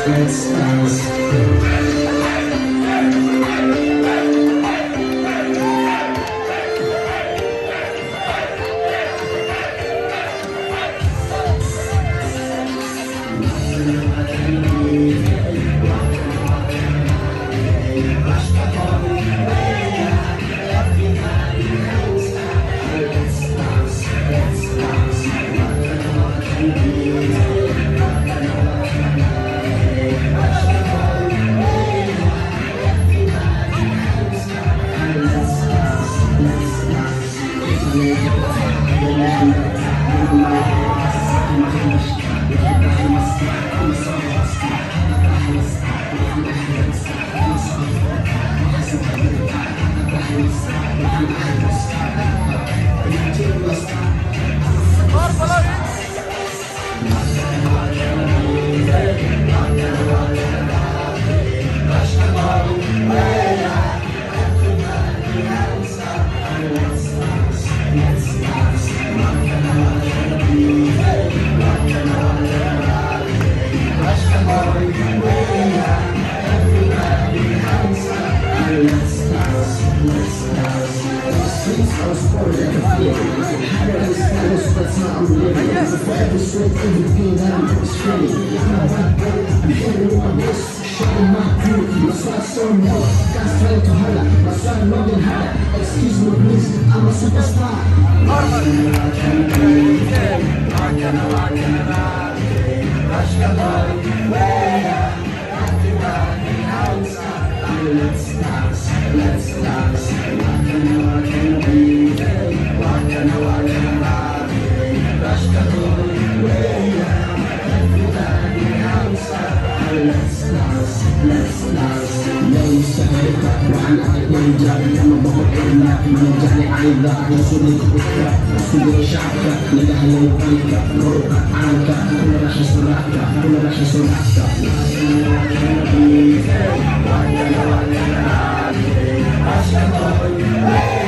let's dance. Excuse me please, I'm a superstar. Rashka boy, where everybody outside. Let's dance, let's dance. What can we do? What can Rashka boy, where everybody outside. Let's dance, let's dance. ليس هيك وعن أتنجا لما بقولنا من عيدا وصولي بكرة وصولي شعبك لله يوفيك روح عنك كل راح يسرعك كل راح يسرعك Rashka boy